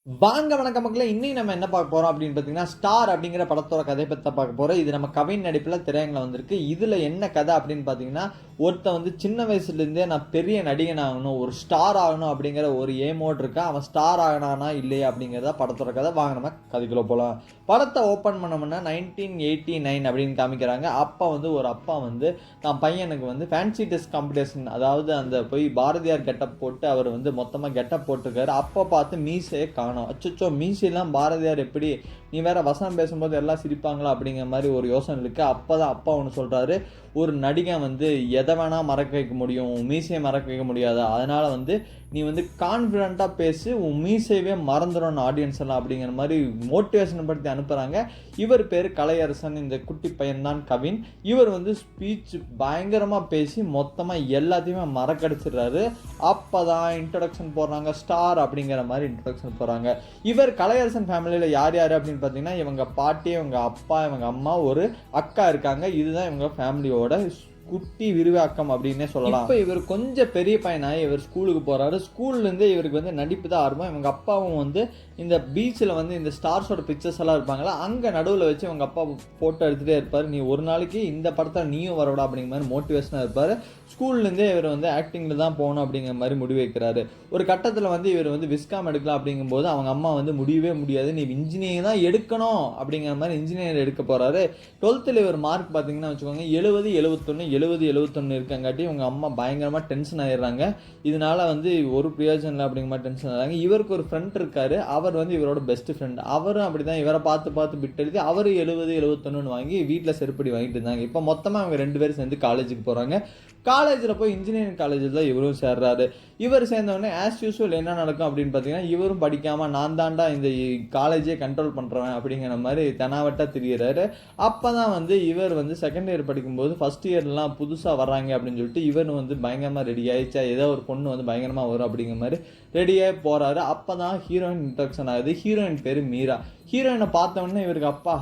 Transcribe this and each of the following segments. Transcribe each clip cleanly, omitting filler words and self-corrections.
வாங்க வணக்கம் மக்களே. இன்னைக்கு நம்ம என்ன பார்க்க போறோம் அப்படின்னு பார்த்தீங்கன்னா, ஸ்டார் அப்படிங்கிற படத்தோட கதை பத்தி தான் பார்க்க போறோம். இது நம்ம கவின் நடிப்புல திரையரங்குல வந்திருக்கு. இதுல என்ன கதை அப்படின்னு பார்த்தீங்கன்னா, ஒருத்தன் வந்து சின்ன வயசுல இருந்தே நான் பெரிய நடிகன் ஆகணும், ஒரு ஸ்டார் ஆகணும் அப்படிங்கிற ஒரு ஏமோடு இருக்கா. அவன் ஸ்டார் ஆகனானா இல்லையா அப்படிங்கிறத படத்தோட கதை. வாங்க நம்ம கதைக்குள்ள போலாம். படத்தை ஓப்பன் பண்ணோம்னா 1989 அப்படின்னு காமிக்கிறாங்க. அப்பா வந்து ஒரு அப்பா வந்து தான் பையனுக்கு வந்து ஃபேன்சி டெஸ்ட் காம்படிஷன், அதாவது அந்த போய் பாரதியார் கெட்டப் போட்டு அவர் வந்து மொத்தமா கெட்டப் போட்டிருக்காரு. அப்போ பார்த்து மீசையை காணும். அச்சோ, மீசையெல்லாம் பாரதியார் எப்படி, நீ வேற வசனம் பேசும்போது எல்லாம் சிரிப்பாங்களா அப்படிங்கிற மாதிரி ஒரு யோசனை இருக்கு. அப்பதான் அப்பா ஒன்று சொல்றாரு, ஒரு நடிகன் வந்து எதை வேணா மறக்க வைக்க முடியும், உன் மீசையை மறக்க வைக்க முடியாதா, அதனால வந்து நீ வந்து கான்ஃபிடண்டா பேசு, உன் மீசையவே மறந்துடும் ஆடியன்ஸ் எல்லாம் அப்படிங்கிற மாதிரி மோட்டிவேஷன் படுத்தி அனுப்புறாங்க. இவர் பேர் கலையரசன், இந்த குட்டி பையன் தான் கவின். இவர் வந்து ஸ்பீச் பயங்கரமா பேசி மொத்தமா எல்லாத்தையுமே மறக்கடிச்சிடுறாரு. அப்பதான் இன்ட்ரோடக்ஷன் போடுறாங்க, ஸ்டார் அப்படிங்கிற மாதிரி இன்ட்ரோடக்ஷன் போறாங்க. இவர் கலையரசன் ஃபேமிலியில யார் யார் அப்படின்னு பார்த்தீங்கன்னா, இவங்க பாட்டி, இவங்க அப்பா, இவங்க அம்மா, ஒரு அக்கா இருக்காங்க. இதுதான் இவங்க ஃபேமிலியோட குட்டி விரிவாக்கம் அப்படின்னே சொல்லலாம். இப்போ இவர் கொஞ்சம் பெரிய பையனாக இவர் ஸ்கூலுக்கு போறாரு. ஸ்கூல்ல இருந்து இவருக்கு வந்து நடிப்பு தான் ஆரம்பம். இவங்க அப்பாவும் வந்து இந்த பீச்சில் வந்து இந்த ஸ்டார்ஸோட பிக்சர்ஸ் எல்லாம் இருப்பாங்களா, அங்கே நடுவில் வச்சு இவங்க அப்பா ஃபோட்டோ எடுத்துகிட்டே இருப்பார். நீ ஒரு நாளைக்கு இந்த படத்தில் நீயும் வரவிடா அப்படிங்கிற மாதிரி மோட்டிவேஷனாக இருப்பார். ஸ்கூல்லேருந்தே இவர் வந்து ஆக்டிங்கில் தான் போகணும் அப்படிங்கிற மாதிரி முடிவு வைக்கிறாரு. ஒரு கட்டத்தில் வந்து இவர் வந்து விஸ்காம் எடுக்கலாம் அப்படிங்கும்போது அவங்க அம்மா வந்து முடியவே முடியாது, நீ இன்ஜினியரிங் தான் எடுக்கணும் அப்படிங்கிற மாதிரி இன்ஜினியர் எடுக்க போகிறாரு. 12th இவர் மார்க் பார்த்தீங்கன்னா வச்சுக்கோங்க 70-71 இருக்கங்காட்டி உங்க அம்மா பயங்கரமா டென்ஷன் ஆயிடுறாங்க. இதனால வந்து ஒரு பிரயோஜனம் இல்லை அப்படிங்கிற மாதிரி டென்ஷன் ஆகிறாங்க. இவருக்கு ஒரு ஃப்ரெண்ட் இருக்காரு, அவர் வந்து இவரோட பெஸ்ட் ஃப்ரெண்ட். அவரும் அப்படிதான் இவரை பார்த்து பிட் எழுதி அவரு 70-71 வாங்கி வீட்டில் செருப்படி வாங்கிட்டு இருந்தாங்க. இப்போ மொத்தமாக அவங்க 2 பேரும் சேர்ந்து காலேஜுக்கு போறாங்க. காலேஜில் போய் இன்ஜினியரிங் காலேஜில் தான் இவரும் சேர்றாரு. இவர் சேர்ந்தவொடனே ஆஸ் யூஸ்வல் என்ன நடக்கும் அப்படின்னு பார்த்தீங்கன்னா, இவரும் படிக்காமல் நான் தாண்டா இந்த காலேஜே கண்ட்ரோல் பண்ணுறவன் அப்படிங்கிற மாதிரி தெனாவட்டா திரியிறாரு. அப்போ தான் வந்து இவர் வந்து செகண்ட் இயர் படிக்கும்போது ஃபர்ஸ்ட் இயர்லாம் புதுசாக வர்றாங்க அப்படின்னு சொல்லிட்டு இவர் வந்து பயங்கரமாக ரெடி ஆயிடுச்சா, ஏதோ ஒரு பொண்ணு வந்து பயங்கரமாக வரும் அப்படிங்கிற மாதிரி ரெடியாகி போகிறாரு. அப்போ தான் ஹீரோயின் இன்ட்ரக்ஷன் ஆகுது. ஹீரோயின் பேர் மீரா. ஹீரோயினை பார்த்தவொடனே இவருக்கு அப்பா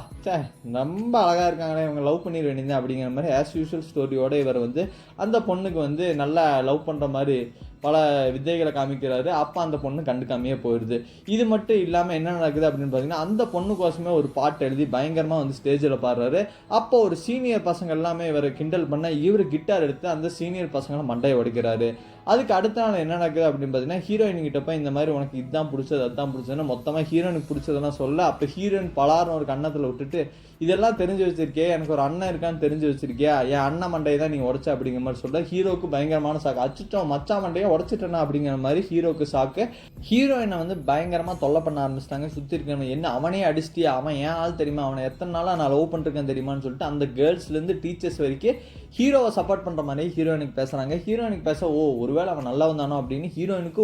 ரொம்ப அழகாக இருக்காங்களே, இவங்க லவ் பண்ணிட வேண்டியது அப்படிங்கிற மாதிரி ஆஸ் யூஸ்வல் ஸ்டோரியோட இவர் வந்து அந்த பொண்ணுக்கு வந்து நல்லா லவ் பண்ணுற மாதிரி பல வித்தைகளை காமிக்கிறாரு. அப்போ அந்த பொண்ணு கண்டுக்காமையே போயிடுது. இது மட்டும் இல்லாமல் என்ன நடக்குது அப்படின்னு பார்த்தீங்கன்னா, அந்த பொண்ணுக்கோசமே ஒரு பாட்டு எழுதி பயங்கரமாக வந்து ஸ்டேஜில் பாடுறாரு. அப்போ ஒரு சீனியர் பசங்க எல்லாமே இவரை கிண்டல் பண்ண இவர் கிட்டார் எடுத்து அந்த சீனியர் பசங்களை மண்டையை உடைக்கிறாரு. அதுக்கு அடுத்த நாள் என்ன நடக்குது அப்படின்னு பார்த்தீங்கன்னா, ஹீரோயின் கிட்ட போய் இந்த மாதிரி உனக்கு இதுதான் பிடிச்சது அதுதான் பிடிச்சதுன்னா மொத்தமாக ஹீரோயினுக்கு பிடிச்சதெல்லாம் சொல்ல, அப்போ ஹீரோயின் பலார்னு ஒரு கன்னத்தில் விட்டுட்டு, இதெல்லாம் தெரிஞ்சு வச்சிருக்கே, எனக்கு ஒரு அண்ணன் இருக்கான்னு தெரிஞ்சு வச்சிருக்கியா, என் அண்ணன் மண்டையை தான் நீ உடச்ச அப்படிங்கிற மாதிரி சொல்ல ஹீரோக்கு பயங்கரமான சாக்கு. அச்சுட்டோம் மச்சா மண்டையை உடச்சிட்டேனா அப்படிங்கிற மாதிரி ஹீரோக்கு சாக்கு. ஹீரோயினை வந்து பயங்கரமாக தொல்லை பண்ண ஆரம்பிச்சிட்டாங்க. சுற்றி இருக்கணும், என்ன அவனே அடிச்சிட்டியா, அவன் ஏன் ஆள் தெரியுமா, அவனை எத்தனை நாளாக நான் லவ் பண்ணிருக்கேன் தெரியுமான்னு சொல்லிட்டு அந்த கேர்ள்ஸ்லேருந்து டீச்சர்ஸ் வரைக்கும் ஹீரோவை சப்போர்ட் பண்ணுற மாதிரி ஹீரோயினுக்கு பேசுகிறாங்க. ஹீரோயினுக்கு பேச ஒருவேளை அவன் நல்லா வந்தானோ அப்படின்னு ஹீரோயினுக்கு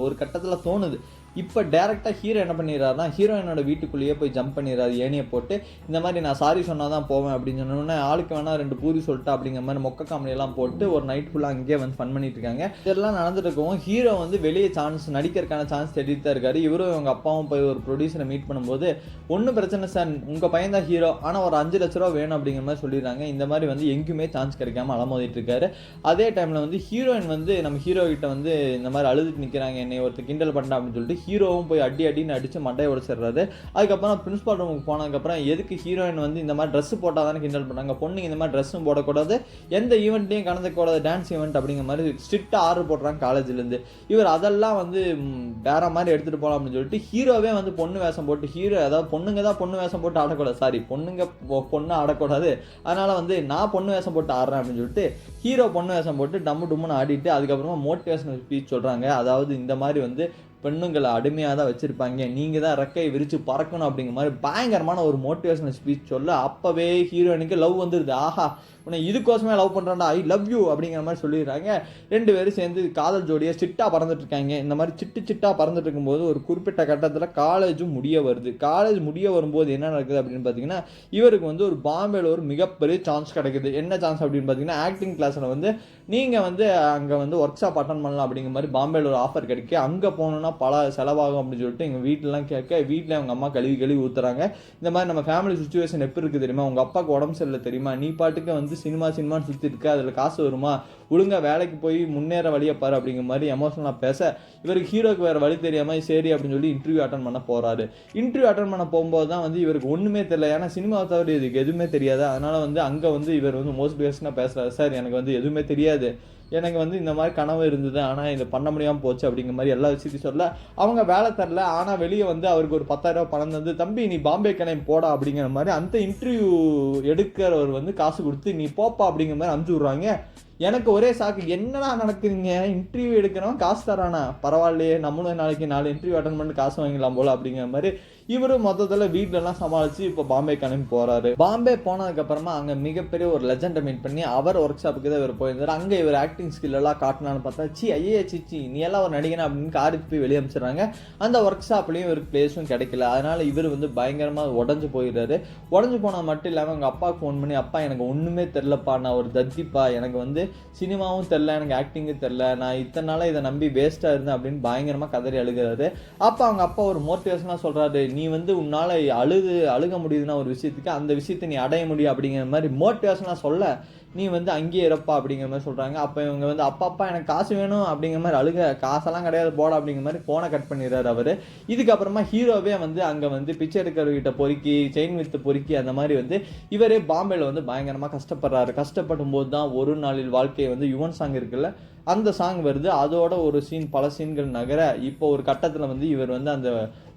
ஒரு கட்டத்தில் தோணுது. இப்போ டேரெக்டாக ஹீரோ என்ன பண்ணிடுறாருனா, ஹீரோயினோட வீட்டுக்குள்ளேயே போய் ஜம்ப் பண்ணிடுறாரு ஏனியை போட்டு. இந்த மாதிரி நான் சாரி சொன்னால் தான் போவேன் அப்படின்னு சொன்னோன்னே, ஆளுக்கு வேணா 2 பூரி சொல்லிட்டு அப்படிங்கிற மாதிரி மொக்க காமெடியெல்லாம் போட்டு ஒரு நைட் ஃபுல்லாக அங்கேயே வந்து ஃபன் பண்ணிட்டு இருக்காங்க. இதெல்லாம் நடந்துட்டு இருக்கவும் ஹீரோ வந்து வெளியே சான்ஸ் நடிக்கிறதுக்கான சான்ஸ் தேடிட்டு தான் இருக்காரு. இவரும் இவங்க அப்பாவும் போய் ஒரு ப்ரொடியூசரை மீட் பண்ணும்போது, ஒன்றும் பிரச்சனை சார், உங்கள் பையன் தான் ஹீரோ, ஆனால் ஒரு 5 லட்ச ரூபா வேணும் அப்படிங்கிற மாதிரி சொல்லிடுறாங்க. இந்த மாதிரி வந்து எங்கேயுமே சான்ஸ் கிடைக்காம அலமோதிட்டு இருக்காரு. அதே டைமில் வந்து ஹீரோயின் வந்து நம்ம ஹீரோ கிட்ட வந்து இந்த மாதிரி அழுதுட்டு நிற்கிறாங்க, என்னை ஒருத்தர் கிண்டல் பண்ணா அப்படின்னு சொல்லிட்டு ஹீரோவும் போய் அடின்னு அடிச்சு மண்டையை உடைச்சிடுறாரு. அதுக்கப்புறம் பிரின்சிபால் ரூமுக்கு போனதுக்கப்புறம், எதுக்கு ஹீரோயின் வந்து இந்த மாதிரி ட்ரெஸ் போட்டால் தானே கிண்டல் பண்ணாங்க, பொண்ணுங்க இந்த மாதிரி ட்ரெஸ்ஸும் போடக்கூடாது, எந்த ஈவெண்ட்லையும் கலந்துக்கூடாது, டான்ஸ் ஈவெண்ட் அப்படிங்கிற மாதிரி ஸ்ட்ரிக்டாக ஆர்டர் போடுறாங்க காலேஜ்லேருந்து. இவர் அதெல்லாம் வந்து வேற மாதிரி எடுத்துகிட்டு போகலாம் அப்படின்னு சொல்லிட்டு ஹீரோவே வந்து பொண்ணு வேஷம் போட்டு, ஹீரோ அதாவது பொண்ணுங்க தான் பொண்ணு வேஷம் போட்டு ஆடக்கூடாது, சாரி பொண்ணுங்க பொண்ணு ஆடக்கூடாது, அதனால வந்து நான் பொண்ணு வேஷம் போட்டு ஆடுறேன் அப்படின்னு சொல்லிட்டு ஹீரோ பொண்ணு வேஷம் போட்டு டம்முன்னு ஆடிட்டு அதுக்கப்புறமா மோட்டிவேஷனல் ஸ்பீச் சொல்கிறாங்க. அதாவது இந்த மாதிரி வந்து பெண்ணுங்களை அடிமையாக தான் வச்சுருப்பாங்க, நீங்கள் தான் ரெக்கையை விரித்து பறக்கணும் அப்படிங்கிற மாதிரி பயங்கரமான ஒரு மோட்டிவேஷனல் ஸ்பீச் சொல்ல அப்போவே ஹீரோயினுக்கு லவ் வந்துடுது. ஆஹா, உன்னை இதுக்கோசமே லவ் பண்ணுறான்டா, ஐ லவ் யூ அப்படிங்கிற மாதிரி சொல்லிடுறாங்க. 2 பேரும் சேர்ந்து காதல் ஜோடியாக சிட்டாக பறந்துட்டு இருக்காங்க. இந்த மாதிரி சிட்டாக பறந்துட்டு இருக்கும்போது ஒரு குறிப்பிட்ட கட்டத்தில் காலேஜும் முடிய வருது. காலேஜ் முடிய வரும்போது என்ன நடக்குது அப்படின்னு பார்த்தீங்கன்னா, இவருக்கு வந்து ஒரு பாம்பேல ஒரு மிகப்பெரிய சான்ஸ் கிடைக்குது. என்ன சான்ஸ் அப்படின்னு பார்த்தீங்கன்னா, ஆக்டிங் கிளாஸில் வந்து நீங்கள் வந்து அங்கே வந்து ஒர்க் ஷாப் அட்டன் பண்ணலாம் அப்படிங்கிற மாதிரி பாம்பேல ஒரு ஆஃபர் கிடைக்கு. அங்கே போகணுன்னா பல செலவாகும் அப்படின்னு சொல்லிட்டு எங்கள் வீட்டிலலாம் கேட்க, வீட்டில் அவங்க அம்மா கழுவி ஊற்றுறாங்க. இந்த மாதிரி நம்ம ஃபேமிலி சுச்சுவேஷன் எப்படி இருக்குது தெரியுமா, உங்கள் அப்பாவுக்கு உடம்பு சரியில்லை தெரியுமா, நீ பாட்டுக்கு வந்து சினிமான்னு சுற்றி இருக்க, அதில் காசு வருமா, ஒழுங்காக வேலைக்கு போய் முன்னேற வழியை பாரு அப்படிங்கிற மாதிரி எமோஷனலாக பேச, இவருக்கு ஹீரோக்கு வேறு வழி தெரியாமல் சரி அப்படின்னு சொல்லி இன்டர்வியூ அட்டன் பண்ண போகிறாரு. இன்டர்வியூ அட்டன் பண்ண போகும்போது தான் வந்து இவருக்கு ஒன்றுமே தெரியல. ஏன்னா சினிமாவை தவிர இதுக்கு எதுவுமே தெரியாது. அதனால் வந்து அங்கே வந்து இவர் வந்து மோட்டிவேஷனாக பேசுகிறாரு. சார் எனக்கு வந்து எதுவுமே தெரியாது, எனக்கு வந்து இந்த மாதிரி கனவு இருந்தது, ஆனால் இதை பண்ண முடியாமல் போச்சு அப்படிங்கிற மாதிரி எல்லா விஷயத்தையும் சொல்ல, அவங்க வேலை தரல. ஆனால் வெளியே வந்து அவருக்கு ஒரு 10,000 பணம் தந்து, தம்பி நீ பாம்பே கனவு போடா அப்படிங்கிற மாதிரி அந்த இன்டர்வியூ எடுக்கிறவர் வந்து காசு கொடுத்து நீ போப்பா அப்படிங்கிற மாதிரி அனுப்பிச்சு விட்றாங்க. எனக்கு ஒரே சாக்கு, என்னடா நடக்குதுங்க, இன்டர்வியூ எடுக்கிறவன் காசு தரானா, பரவாயில்லையே நம்மளும் நாளைக்கு 4 இன்டர்வியூ அட்டன் பண்ணி காசு வாங்கிக்கலாம் போல அப்படிங்கிற மாதிரி இவரும் மொத்தத்தில் வீட்டிலலாம் சமாளித்து இப்போ பாம்பே கிளம்பி போகிறாரு. பாம்பே போனதுக்கப்புறமா அங்கே மிகப்பெரிய ஒரு லெஜெண்டை மீட் பண்ணி அவர் ஒர்க் ஷாப்புக்கு தான் இவர் போயிருந்தார். அங்கே இவர் ஆக்டிங் ஸ்கில் எல்லாம் காட்டினான்னு பார்த்தா, ஐயே சிச்சி நீ எல்லாம் ஒரு நடிகனா அப்படின்னு காருக்கு போய் வெளியே அனுப்பிச்சிடுறாங்க. அந்த ஒர்க் ஷாப்லேயும் இவருக்கு பிளேஸும் கிடைக்கல. அதனால் இவர் வந்து பயங்கரமாக உடஞ்சு போயிடுறாரு. உடஞ்சு போனால் மட்டும் இல்லாமல் அவங்க அப்பாவுக்கு ஃபோன் பண்ணி, அப்பா எனக்கு ஒன்றுமே தெரிலப்பா, நான் ஒரு தத்திப்பா, எனக்கு வந்து சினிமாவும் தெரில, எனக்கு ஆக்டிங்கும் தெரில, நான் இத்தனை நாளாக இதை நம்பி வேஸ்ட்டாக இருந்தேன் அப்படின்னு பயங்கரமாக கதறி அழுகிறாரு. அப்போ அவங்க அப்பா ஒரு மோட்டிவேஷனாக சொல்கிறாரு, நீ வந்து உன்னால் அழுக முடியுதுன்னா ஒரு விஷயத்துக்கு, அந்த விஷயத்தை நீ அடைய முடியும் அப்படிங்கிற மாதிரி மோட்டிவேஷனாக சொல்ல, நீ வந்து அங்கேயே இருப்பா அப்படிங்கிற மாதிரி சொல்கிறாங்க. அப்போ இவங்க வந்து அப்பா எனக்கு காசு வேணும் அப்படிங்கிற மாதிரி அழுக, காசெல்லாம் கிடையாது போட அப்படிங்கிற மாதிரி ஃபோனை கட் பண்ணிடுறாரு அவர். இதுக்கப்புறமா ஹீரோவே வந்து அங்கே வந்து பிச்சை எடுக்கிறவர்கிட்ட பொறுக்கி செயின் வித்து பொறுக்கி அந்த மாதிரி வந்து இவரே பாம்பேல வந்து பயங்கரமாக கஷ்டப்படுறாரு. கஷ்டப்படும் போது தான் ஒரு நாளில் வாழ்க்கையை வந்து யுவன் சாங் இருக்குல்ல, அந்த சாங் வருது. அதோட ஒரு சீன் பல சீன்கள் நகர இப்போ ஒரு கட்டத்தில் வந்து இவர் வந்து அந்த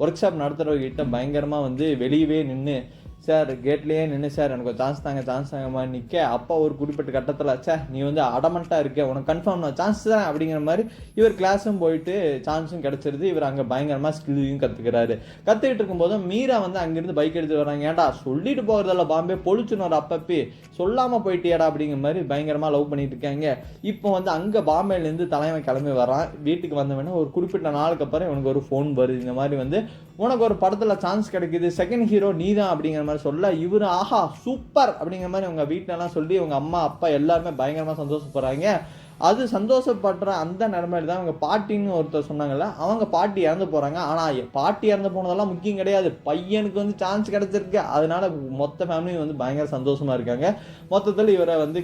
ஒர்க் ஷாப் நடத்துகிறவர்கிட்ட பயங்கரமாக வந்து வெளியவே நின்று, சார் கேட்லேயே நின்று சார் எனக்கு ஒரு சான்ஸ் தாங்க மாதிரி நிற்க, அப்போ ஒரு குறிப்பிட்ட கட்டத்தில் சார் நீ வந்து அடமெண்ட்டாக இருக்க, உனக்கு கன்ஃபார்ம் நான் சான்ஸ் தான் அப்படிங்கிற மாதிரி இவர் கிளாஸும் போயிட்டு சான்ஸும் கிடச்சிருது. இவர் அங்கே பயங்கரமாக ஸ்கில்லையும் கற்றுக்கிறாரு. கற்றுக்கிட்டு இருக்கும்போதும் மீரா வந்து அங்கேருந்து பைக் எடுத்து வராங்க. ஏன்டா சொல்லிட்டு போகிறதில்ல பாம்பே பொழிச்சுன்னு ஒரு அப்பப்பி சொல்லாமல் போயிட்டியாடா அப்படிங்கிற மாதிரி பயங்கரமாக லவ் பண்ணிட்டு இருக்காங்க. இப்போ வந்து அங்கே பாம்பேலேருந்து தலைவன் கிளம்பி வரான். வீட்டுக்கு வந்தவொடனே ஒரு குறிப்பிட்ட நாளுக்கு அப்புறம் இவனுக்கு ஒரு ஃபோன் வருது, இந்த மாதிரி வந்து உனக்கு ஒரு படத்தில் சான்ஸ் கிடைக்குது, செகண்ட் ஹீரோ நீ தான் அப்படிங்கிற மாதிரி சொல்ல, இவரு ஆஹா சூப்பர் அப்படிங்கிற மாதிரி அவங்க வீட்டிலலாம் சொல்லி அவங்க அம்மா அப்பா எல்லாருமே பயங்கரமாக சந்தோஷப்படுறாங்க. அது சந்தோஷப்படுற அந்த நிலைமையில தான் அவங்க பாட்டின்னு ஒருத்தர் சொன்னாங்கல்ல, அவங்க பாட்டி இறந்து போகிறாங்க. ஆனால் பாட்டி இறந்து போனதெல்லாம் முக்கியம் கிடையாது, பையனுக்கு வந்து சான்ஸ் கிடச்சிருக்கு. அதனால மொத்த ஃபேமிலியும் வந்து பயங்கர சந்தோஷமாக இருக்காங்க. மொத்தத்தில் இவரை வந்து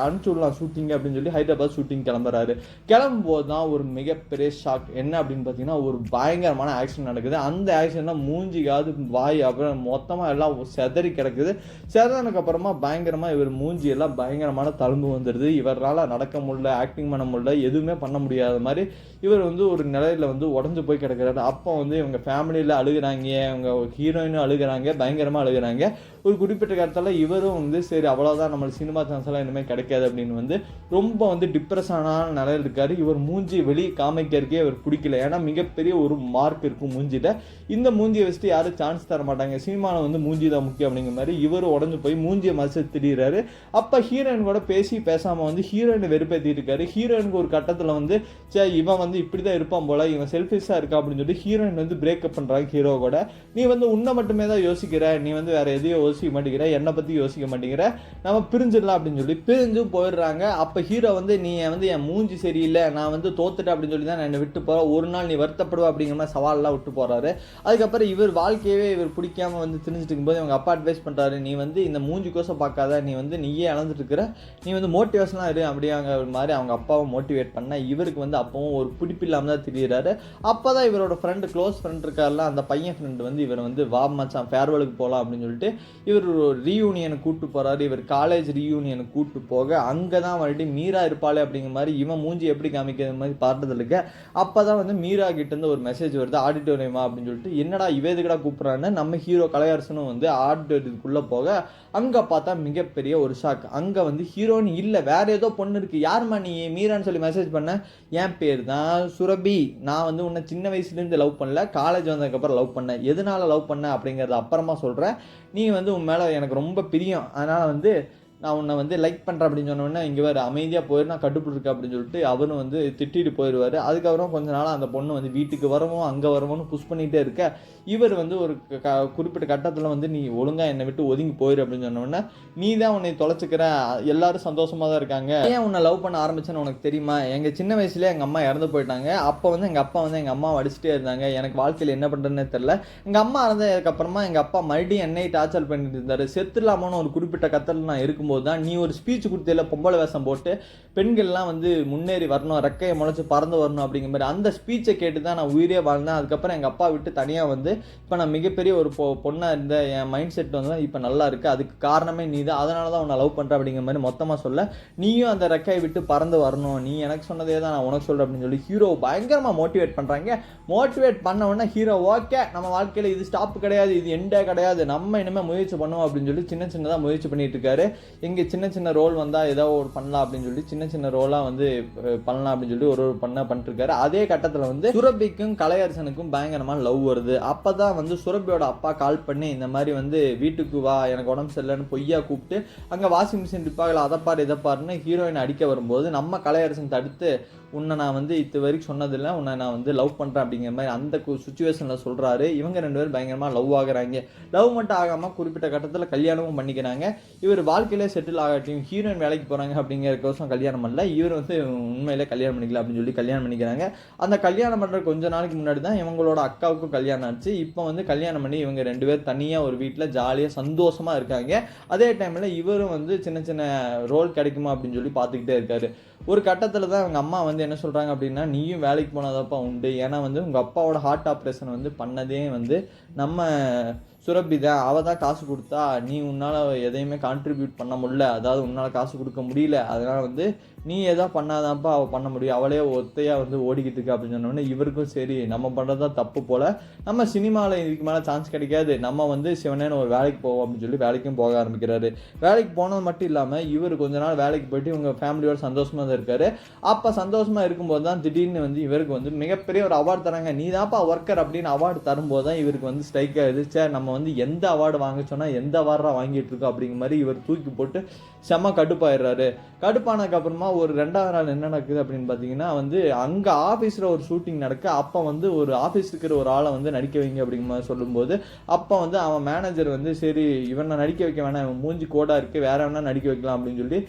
அனுப்பிச்சு விடலாம் ஷூட்டிங் அப்படின்னு சொல்லி ஹைதராபாத் ஷூட்டிங் கிளம்புறாரு. கிளம்பும்போது தான் ஒரு மிகப்பெரிய ஷாக். என்ன அப்படின்னு பார்த்தீங்கன்னா, ஒரு பயங்கரமான ஆக்சிடென்ட் நடக்குது. அந்த ஆக்சிடென்ட்லாம் மூஞ்சிக்காது வாய் அப்புறம் மொத்தமாக எல்லாம் செதறி கிடக்குது. செதறதுக்கு அப்புறமா பயங்கரமாக இவர் மூஞ்சி எல்லாம் பயங்கரமான தழும்பு வந்துடுது. இவரால் நடக்க முடியல, ஆக்டிங் பண்ண முடியல, எதுவுமே பண்ண முடியாத மாதிரி இவர் வந்து ஒரு நிலையில் வந்து உடஞ்சு போய் கிடக்கிறாரு. அப்போ வந்து இவங்க ஃபேமிலியில் அழுகிறாங்க, அவங்க ஹீரோயினும் அழுகிறாங்க, பயங்கரமாக அழுகிறாங்க. ஒரு குறிப்பிட்ட கருத்தால் இவரும் வந்து சரி அவ்வளோதான், நம்மளுக்கு சினிமா சான்ஸ் எல்லாம் இனிமேல் கிடைக்காது அப்படின்னு வந்து ரொம்ப வந்து டிப்ரெஷனான நிலையில் இருக்காரு. இவர் மூஞ்சி வெளியே காமிக்கிறதுக்கே இவர் பிடிக்கல. ஏன்னா மிகப்பெரிய ஒரு மார்க் இருக்கும் மூஞ்சியில். இந்த மூஞ்சியை வச்சுட்டு யாரும் சான்ஸ் தர மாட்டாங்க, சினிமாவில் வந்து மூஞ்சி தான் முக்கியம் அப்படிங்கிற மாதிரி இவரும் உடஞ்சு போய் மூஞ்சியை மறைச்சு திடீராரு. அப்போ ஹீரோயின் கூட பேசாமல் வந்து ஹீரோயினை வெறுப்பேற்றிட்டு இருக்காரு. ஹீரோயினுக்கு ஒரு கட்டத்தில் வந்து இவன் வந்து இப்படி தான் இருப்பான் போல, இவன் செல்ஃபிஷாக இருக்கா அப்படின்னு சொல்லி ஹீரோயின் வந்து பிரேக்கப் பண்ணுறாங்க ஹீரோ கூட. நீ வந்து உன்னை மட்டுமே தான் யோசிக்கிற, நீ வந்து வேற எதையும் யோசிக்க மாட்டேங்கிற, என்னை பற்றி யோசிக்க மாட்டேங்கிற, நம்ம பிரிஞ்சிடலாம் அப்படின்னு சொல்லி பிரிஞ்சும் போயிடுறாங்க. அப்போ ஹீரோ வந்து நீ வந்து என் மூஞ்சி சரியில்லை, நான் வந்து தோத்துட்டேன் அப்படின்னு சொல்லி தான் நான் என்னை விட்டு போகிறேன், ஒரு நாள் நீ வருத்தப்படுவா அப்படிங்கிற மாதிரி சவாலெலாம் விட்டு போகிறாரு. அதுக்கப்புறம் இவர் வாழ்க்கையவே இவர் பிடிக்காம வந்து தெரிஞ்சுட்டு இருக்கும்போது அவங்க அப்பா அட்வைஸ் பண்ணுறாரு, நீ வந்து இந்த மூஞ்சி கோசம் பார்க்காத, நீ வந்து நீயே இழந்துட்டு இருக்கிற, நீ வந்து மோட்டிவேஷனாக இரு அப்படியாங்க மாதிரி அவங்க அப்பாவை மோட்டிவேட் பண்ண இவருக்கு வந்து அப்பவும் ஒரு பிடிப்பு இல்லாமல் தான் தெரியுறாரு. அப்போ தான் இவரோட ஃப்ரெண்டு க்ளோஸ் ஃப்ரெண்ட் இருக்கார்ல, அந்த பையன் ஃப்ரெண்டு வந்து இவர் வந்து வா மச்சான் ஃபேர்வெலுக்கு போகலாம் அப்படின்னு சொல்லிட்டு இவர் ஒரு ரீயூனியனுக்கு கூப்பிட்டு போகிறாரு. இவர் காலேஜ் ரீயூனியனுக்கு கூப்பிட்டு போக அங்கே தான் வந்துட்டு மீரா இருப்பாளே அப்படிங்கிற மாதிரி இவன் மூஞ்சி எப்படி காமிக்கிற மாதிரி பார்த்ததில் இருக்க. அப்போ தான் வந்து மீரா கிட்டேருந்து ஒரு மெசேஜ் வருது, ஆடிட்டோரியமா அப்படின்னு சொல்லிட்டு. என்னடா இவேதுக்கடா கூப்பிட்றான்னு நம்ம ஹீரோ கலையரசனும் வந்து ஆடிட்டோரியத்துக்குள்ளே போக அங்கே பார்த்தா மிகப்பெரிய ஒரு ஷாக். அங்கே வந்து ஹீரோயின் இல்லை, வேற ஏதோ பொண்ணு இருக்குது. யாருமா நீ மீரான்னு சொல்லி மெசேஜ் பண்ண, என் பேர் தான் சுரபி, நான் வந்து உன்னை சின்ன வயசுலேருந்து லவ் பண்ணல, காலேஜ் வந்ததுக்கப்புறம் லவ் பண்ணேன், எதனால லவ் பண்ண அப்படிங்கிறத அப்புறமா சொல்கிறேன், நீ வந்து உன் மேலே எனக்கு ரொம்ப பிரியம், அதனால் வந்து நான் உன்னை வந்து லைக் பண்ணுறேன் அப்படின்னு சொன்னோன்னே இங்கே வேறு அமைதியாக போயிரு, நான் கட்டுப்பிட்டு இருக்கேன் அப்படின்னு சொல்லிட்டு அவரும் வந்து திட்டிட்டு போயிடுவார். அதுக்கப்புறம் கொஞ்ச நாள் அந்த பொண்ணு வந்து வீட்டுக்கு வரவும் அங்கே வரவும்னு புஷ் பண்ணிகிட்டே இருக்க இவர் வந்து ஒரு குறிப்பிட்ட கட்டத்தில் வந்து நீ ஒழுங்காக என்னை விட்டு ஒதுங்கி போயிரு அப்படின்னு சொன்னோன்னே, நீ தான் உன்னை தொலைச்சிக்கிற, எல்லாரும் சந்தோஷமாக தான் இருக்காங்க, ஏன் உன்னை லவ் பண்ண ஆரம்பிச்சேன்னு உனக்கு தெரியுமா, எங்கள் சின்ன வயசுலேயே எங்கள் அம்மா இறந்து போயிட்டாங்க, அப்போ வந்து எங்கள் அப்பா வந்து எங்கள் அம்மாவை அடிச்சுட்டே இருந்தாங்க, எனக்கு வாழ்க்கையில் என்ன பண்ணுறதுன்னே தெரில, எங்கள் அம்மா இறந்ததுக்கப்புறமா எங்கள் அப்பா மறுபடியும் என்னை டார்ச்சர் பண்ணிட்டு இருந்தார், செத்துலாமான்னு ஒரு குறிப்பிட்ட கட்டத்தில் நான் இருக்கும் இருக்கும்போது தான் நீ ஒரு ஸ்பீச் கொடுத்தல பொம்பளை வேஷம் போட்டு பெண்கள்லாம் வந்து முன்னேறி வரணும், ரெக்கையை முளைச்சு பறந்து வரணும் அப்படிங்கிற மாதிரி அந்த ஸ்பீச்சை கேட்டு தான் நான் உயிரே வாழ்ந்தேன். அதுக்கப்புறம் எங்கள் அப்பா விட்டு தனியாக வந்து இப்போ நான் மிகப்பெரிய ஒரு பொண்ணாக இருந்த என் மைண்ட் செட் வந்து இப்போ நல்லா இருக்குது. அதுக்கு காரணமே நீ தான், அதனால தான் உன்னை லவ் பண்ணுற அப்படிங்கிற மாதிரி மொத்தமாக சொல்ல, நீயும் அந்த ரெக்கையை விட்டு பறந்து வரணும், நீ எனக்கு சொன்னதே தான் நான் உனக்கு சொல்கிறேன் அப்படின்னு சொல்லி ஹீரோ பயங்கரமாக மோட்டிவேட் பண்ணுறாங்க. மோட்டிவேட் பண்ண உடனே ஹீரோ ஓகே நம்ம வாழ்க்கையில் இது ஸ்டாப் கிடையாது, இது எண்டே கிடையாது, நம்ம இனிமேல் முயற்சி பண்ணுவோம் அப்படின்னு சொல்லி சின்ன சின்னதாக முயற்சி பண்ணிட்டு இருக்காரு. இங்கே சின்ன சின்ன ரோல் வந்தால் ஏதோ ஒரு பண்ணலாம் அப்படின்னு சொல்லி சின்ன சின்ன ரோலாக வந்து பண்ணலாம் அப்படின்னு சொல்லி ஒரு பண்ணிட்டு இருக்காரு. அதே கட்டத்தில் வந்து சுரபிக்கும் கலையரசனுக்கும் பயங்கரமான லவ் வருது. அப்போ தான் வந்து சுரபியோட அப்பா கால் பண்ணி இந்த மாதிரி வந்து வீட்டுக்கு வா எனக்கு உடம்பு சரியில்லைன்னு பொய்யா கூப்பிட்டு அங்கே வாஷிங் மிஷின் ரிப்பாகல அதை பாரு இதை பாருன்னு ஹீரோயின் அடிக்க வரும்போது நம்ம கலையரசன் தடுத்து உன்னை நான் வந்து இது வரைக்கும் சொன்னதில்லை, உன்னை நான் வந்து லவ் பண்ணுறேன் அப்படிங்கிற மாதிரி அந்த சுச்சுவேஷனில் சொல்கிறாரு. இவங்க 2 பேரும் பயங்கரமாக லவ் ஆகுறாங்க. லவ் மட்டும் ஆகாமல் குறிப்பிட்ட கட்டத்தில் கல்யாணமும் பண்ணிக்கிறாங்க. இவர் வாழ்க்கையிலே செட்டில் ஆகட்டும், ஹீரோயின் வேலைக்கு போகிறாங்க அப்படிங்கிறக்கோசம் கல்யாணம் பண்ணல, இவர் வந்து உண்மையிலே கல்யாணம் பண்ணிக்கல அப்படின்னு சொல்லி கல்யாணம் பண்ணிக்கிறாங்க. அந்த கல்யாணம் பண்ணுற கொஞ்ச நாளைக்கு முன்னாடி தான் இவங்களோட அக்காவுக்கும் கல்யாணம் ஆச்சு. இப்போ வந்து கல்யாணம் பண்ணி இவங்க 2 பேர் தனியாக ஒரு வீட்டில் ஜாலியாக சந்தோஷமாக இருக்காங்க. அதே டைமில் இவரும் வந்து சின்ன சின்ன ரோல் கிடைக்குமா அப்படின்னு சொல்லி பார்த்துக்கிட்டே இருக்காரு. ஒரு கட்டத்தில் தான் அவங்க அம்மா வந்து என்ன சொல்கிறாங்க அப்படின்னா, நீயும் வேலைக்கு போனதாப்பா உண்டு, ஏன்னா வந்து உங்கள் அப்பாவோட ஹார்ட் ஆப்ரேஷன் வந்து பண்ணதே வந்து நம்ம சுரபி தான், அவள் தான் காசு கொடுத்தா, நீ உன்னால் எதையுமே கான்ட்ரிபியூட் பண்ண முடியல, அதாவது உன்னால் காசு கொடுக்க முடியல, அதனால் வந்து நீ எதா பண்ணாதான்ப்பா அவள் பண்ண முடியும், அவளே ஒத்தையாக வந்து ஓடிக்கிட்டு இருக்கு அப்படின்னு சொன்னோடனே இவருக்கும் சரி நம்ம பண்ணுறதா தப்பு போல், நம்ம சினிமாவில் இதுக்கு மேலே சான்ஸ் கிடைக்காது, நம்ம வந்து சிவனேன்னு ஒரு வேலைக்கு போவோம் அப்படின்னு சொல்லி வேலைக்கும் போக ஆரம்பிக்கிறாரு. வேலைக்கு போனது மட்டும் இல்லாமல் இவர் கொஞ்ச நாள் வேலைக்கு போயிட்டு இவங்க ஃபேமிலியோட சந்தோஷமாக தான் இருக்காரு. அப்போ சந்தோஷமாக இருக்கும்போது தான் திடீர்னு வந்து இவருக்கு வந்து மிகப்பெரிய ஒரு அவார்டு தராங்க. நீ தான்ப்பா ஒர்க்கர் அப்படின்னு அவார்டு தரும்போது தான் இவருக்கு வந்து ஸ்ட்ரைக் ஆகுது. சே நம்ம வந்து எந்த அவார்டு வாங்க சொன்னால் எந்த அவார்டா வாங்கிட்டு இருக்கோம் அப்படிங்கிற மாதிரி இவர் தூக்கி போட்டு செம்ம கடுப்பாயிடுறாரு. கடுப்பானதுக்கு அப்புறமா ஒரு 2வது நாள் என்ன நடக்குது அப்படின்னு பார்த்தீங்கன்னா வந்து அங்கே ஆஃபீஸில் ஒரு ஷூட்டிங் நடக்க, அப்போ வந்து ஒரு ஆஃபீஸ் இருக்கிற ஒரு ஆளை வந்து நடிக்க வைங்க அப்படிங்கிற மாதிரி சொல்லும்போது அப்போ வந்து அவன் மேனேஜர் வந்து சரி இவனை நடிக்க வைக்க வேணாம், இவன் மூஞ்சி கோடாக இருக்குது, வேற வேணா நடிக்க வைக்கலாம் அப்படின்னு சொல்லி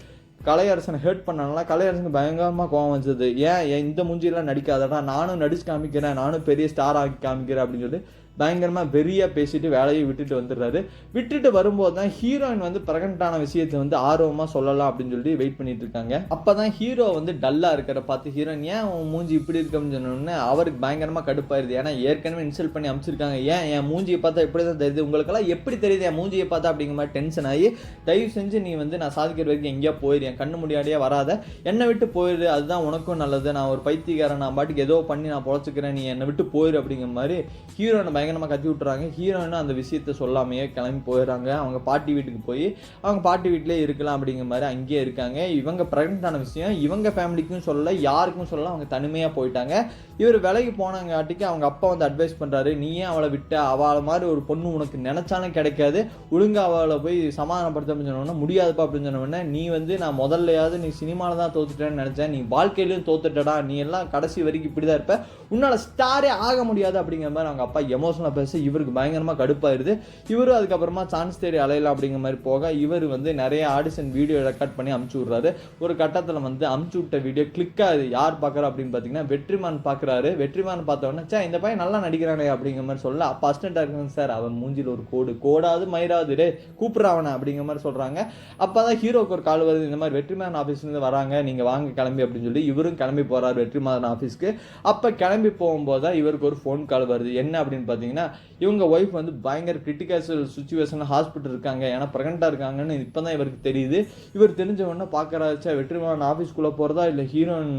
கலையரசனை ஹேர்ட் பண்ணனால கலையரசனுக்கு பயங்கரமாக கோவம் வந்தது. ஏன் இந்த மூஞ்சியெல்லாம் நடிக்காதடா, நானும் நடிச்சு காமிக்கிறேன், நானும் பெரிய ஸ்டார் ஆக்கி காமிக்கிறேன் அப்படின்னு சொல்லி பயங்கரமாக வெறியாக பேசிட்டு வேலையை விட்டுட்டு வந்துடுறாரு. விட்டுட்டு வரும்போது தான் ஹீரோயின் வந்து ப்ரெக்னென்ட்டான விஷயத்தை வந்து ஆர்வமாக சொல்லலாம் அப்படின்னு சொல்லி வெயிட் பண்ணிட்டு இருக்காங்க. அப்போ தான் ஹீரோ வந்து டல்லாக இருக்கிற பார்த்து ஹீரோயின் ஏன் உன் மூஞ்சி இப்படி இருக்குன்னு சொன்னோன்னே அவருக்கு பயங்கரமாக கடுப்பாயிருது. ஏன்னா ஏற்கனவே இன்சல்ட் பண்ணி அனுப்பிச்சிருக்காங்க, ஏன் என் மூஞ்சியை பார்த்தா எப்படி தான் தெரியுது, உங்களுக்கெல்லாம் எப்படி தெரியுது என் மூஞ்சியை பார்த்தா அப்படிங்கிற மாதிரி டென்ஷன் ஆகி, தயவு செஞ்சு நீ வந்து நான் சாதிக்கிற வரைக்கும் எங்கேயா போயிரு, என் கண்ணு முடியாடியே வராத, என்னை விட்டு போயிரு, அதுதான் உனக்கும் நல்லது, நான் ஒரு பைத்தியக்காரன், நான் பாட்டுக்கு ஏதோ பண்ணி நான் பொழைச்சிக்கிறேன், நீ என்னை விட்டு போயிரு அப்படிங்கிற மாதிரி ஹீரோனை பயங்கரமாக கத்தி விட்டுறாங்க. ஹீரோயினும் அந்த விஷயத்த சொல்லாமையே கிளம்பி போயிடுறாங்க. அவங்க பாட்டி வீட்டுக்கு போய் அவங்க பாட்டி வீட்டிலே இருக்கலாம் அப்படிங்கிற மாதிரி அங்கேயே இருக்காங்க. இவங்க ப்ரெக்னென்ட்டான விஷயம் இவங்க ஃபேமிலிக்கும் சொல்லல, யாருக்கும் சொல்லல, அவங்க தனிமையாக போயிட்டாங்க. இவர் வேலைக்கு போனாங்காட்டிக்கு அவங்க அப்பா வந்து அட்வைஸ் பண்ணுறாரு, நீ ஏன் அவளை விட்ட, அவளை மாதிரி ஒரு பொண்ணு உனக்கு நினச்சாலும் கிடைக்காது, ஒழுங்கு அவளை போய் சமாதானப்படுத்த அப்படின்னு சொன்னோன்னா முடியாதுப்பா அப்படின்னு சொன்னோடனே, நீ வந்து நான் முதல்லையாவது நீ சினிமாவில் தான் தோத்துட்டேன்னு நினச்சேன், நீ வாழ்க்கையிலையும் தோத்துட்டடா, நீ எல்லாம் கடைசி வரைக்கும் இப்படி தான் இருப்ப, உன்னால் ஸ்டாரே ஆக முடியாது அப்படிங்கிற மாதிரி அவங்க அப்பா எமோஷனலாக பேச இவருக்கு பயங்கரமாக கடுப்பாயிருது. இவரும் அதுக்கப்புறமா சான்ஸ் தேடி அலையலாம் அப்படிங்கிற மாதிரி போக இவர் வந்து நிறைய ஆடிஷன் வீடியோ ரெக்கார்ட் பண்ணி அமுச்சு விட்றாரு. ஒரு கட்டத்தில் வந்து அமுச்சு விட்ட வீடியோ கிளிக் ஆகுது. யார் பார்க்குறா அப்படின்னு பார்த்தீங்கன்னா வெற்றிமான் பார்க்குறாரு. வெற்றிமான் பார்த்தோன்னே சே இந்த பையன் நல்லா நடிக்கிறானே அப்படிங்கிற மாதிரி சொல்ல, அப்போ அசிஸ்டன்ட் இருக்குங்க சார் அவன் மூஞ்சில் ஒரு கோடாவது மயிராவது டே கூப்பிட்றாவன அப்படிங்கிற மாதிரி சொல்கிறாங்க. அப்போ தான் ஹீரோக்கு ஒரு கால் வருது, இந்த மாதிரி வெற்றிமான் ஆஃபீஸ்லேருந்து வராங்க, நீங்கள் வாங்க கிளம்பி அப்படின்னு சொல்லி இவரும் கிளம்பி போகிறார் வெற்றிமான் ஆஃபீஸ்க்கு. அப்போ கிளம்பி போகும்போது தான் இவருக்கு ஒரு ஃபோன் கால் வருது. என்ன அப்படின்னு பார்த்தீங்கன்னா இவங்க ஒய்ஃப் வந்து பயங்கர கிரிட்டிக்கல் சுச்சுவேஷனில் ஹாஸ்பிட்டல் இருக்காங்க, ஏன்னா ப்ரெக்னெண்ட்டாக இருக்காங்கன்னு இப்போ தான் இவருக்கு தெரியுது. இவர் தெரிஞ்ச உடனே பார்க்குறாச்சா வெற்றிமாறன் ஆஃபீஸ்க்குள்ளே போகிறதா இல்லை ஹீரோயின்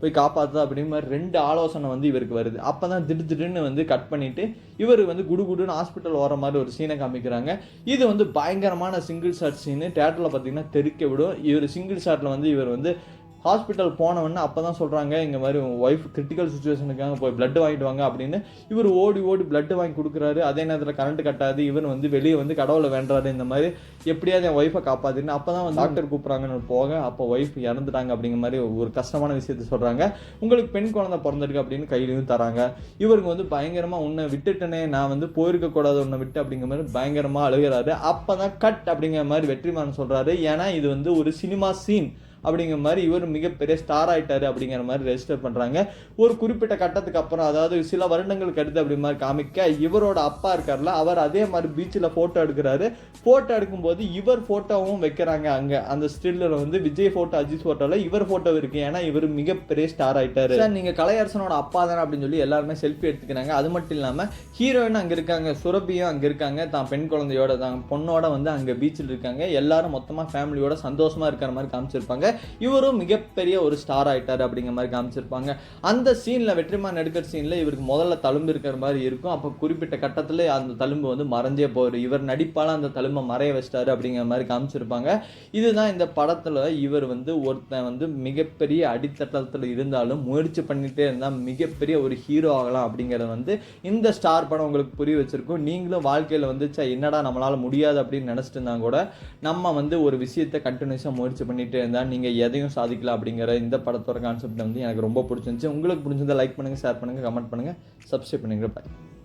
போய் காப்பாற்றுதா அப்படிங்கிற மாதிரி 2 ஆலோசனை வந்து இவருக்கு வருது. அப்போ தான் திடீர்னு வந்து கட் பண்ணிவிட்டு இவர் வந்து குடுகுடுன்னு ஹாஸ்பிட்டல் வர மாதிரி ஒரு சீனை காமிக்கிறாங்க. இது வந்து பயங்கரமான சிங்கிள் ஷாட் சீனு, தேட்டரில் பார்த்தீங்கன்னா தெறிக்க விடும். இவர் சிங்கிள் ஷாட்டில் வந்து இவர் வந்து ஹாஸ்பிட்டல் போனவொன்னே அப்போ தான் சொல்கிறாங்க இந்த மாதிரி ஒய்ஃப் கிரிட்டிக்கல் சுச்சுவேஷனுக்காக போய் பிளட் வாங்கிட்டு வாங்க அப்படின்னு. இவர் ஓடி பிளட் வாங்கி கொடுக்குறாரு. அதே நேரத்தில் கரண்ட் கட்டாது. இவர் வந்து வெளியே வந்து கடவுளை வேண்டாரு, இந்த மாதிரி எப்படியாவது என் ஒய்ஃபை காப்பாற்றுன்னு. அப்போ தான் வந்து டாக்டர் கூப்பிட்றாங்கன்னு போக அப்போ ஒய்ஃப் இறந்துட்டாங்க அப்படிங்கிற மாதிரி ஒரு கஷ்டமான விஷயத்த சொல்கிறாங்க. உங்களுக்கு பெண் குழந்தை பிறந்திருக்கு அப்படின்னு கையிலையும் தராங்க. இவருக்கு வந்து பயங்கரமாக உன்னை விட்டுட்டனே, நான் வந்து போயிருக்கக்கூடாது உன்னை விட்டு அப்படிங்கிற மாதிரி பயங்கரமாக அழுகிறாரு. அப்போ தான் கட் அப்படிங்கிற மாதிரி வெற்றிமாறன் சொல்கிறாரு. ஏன்னா இது வந்து ஒரு சினிமா சீன், அப்படிங்கிற மாதிரி இவர் மிகப்பெரிய ஸ்டார் ஆயிட்டாரு அப்படிங்கிற மாதிரி ரெஜிஸ்டர் பண்றாங்க. ஒரு குறிப்பிட்ட கட்டத்துக்கு அப்புறம், அதாவது சில வருடங்களுக்கு அடுத்து அப்படி மாதிரி காமிக்க, இவரோட அப்பா இருக்கார்ல, அவர் அதே மாதிரி பீச்சில் போட்டோ எடுக்கிறாரு. போட்டோ எடுக்கும்போது இவர் போட்டோவும் வைக்கிறாங்க. அங்க அந்த ஸ்டில்ல வந்து விஜய் போட்டோ, அஜித் போட்டோல இவர் போட்டோ இருக்கு. ஏன்னா இவர் மிகப்பெரிய ஸ்டார் ஆயிட்டாரு. நீங்க கலையரசனோட அப்பா தானே அப்படின்னு சொல்லி எல்லாருமே செல்ஃபி எடுத்துக்கிறாங்க. அது மட்டும் இல்லாம ஹீரோயின் அங்க இருக்காங்க, சுரபியும் அங்க இருக்காங்க, தான் பெண் குழந்தையோட, தான் பொண்ணோட வந்து அங்க பீச்சில் இருக்காங்க. எல்லாரும் மொத்தமா ஃபேமிலியோட சந்தோஷமா இருக்கிற மாதிரி காமிச்சிருப்பாங்க. இவரும் மிகப்பெரிய ஒரு ஸ்டார் ஆயிட்டாரு அப்படிங்கிற மாதிரி காமிச்சிருப்பாங்க. அந்த சீன்ல, வெற்றிமாறன் எடுக்கிற சீன்ல இவருக்கு முதல்ல தழும்பு இருக்கிற மாதிரி இருக்கும். அப்போ குறிப்பிட்ட கட்டத்துல அந்த தழும்பு வந்து மறைஞ்சே போயிடும். இவர் நடிப்பால அந்த தழும்பை மறைய வச்சிட்டாரு அப்படிங்கிற மாதிரி காமிச்சிருப்பாங்க. இதுதான் இந்த படத்துல இவர் வந்து ஒருத்தன் வந்து மிகப்பெரிய அடித்தட்டத்தில் இருந்தாலும் முயற்சி பண்ணிட்டே இருந்தா மிகப்பெரிய ஒரு ஹீரோ ஆகலாம் அப்படிங்கறத வந்து இந்த ஸ்டார் படம் உங்களுக்கு புரிய வச்சிருக்கும். நீங்களும் வாழ்க்கையில வந்து என்னடா நம்மளால முடியாது அப்படின்னு நினைச்சிட்டு இருந்தா கூட, நம்ம வந்து ஒரு விஷயத்தை கண்டினியூஸா முயற்சி பண்ணிட்டே இருந்தா நீங்க எதையும் சாதிக்கலாம் அப்படிங்கிற இந்த படத்தோட கான்செப்ட் வந்து எனக்கு ரொம்ப பிடிச்சிருந்துச்சு. உங்களுக்கு பிடிச்சதை லைக் பண்ணுங்க, ஷேர் பண்ணுங்க, கமெண்ட் பண்ணுங்க, சப்ஸ்கிரைப் பண்ணுங்க. பாய்.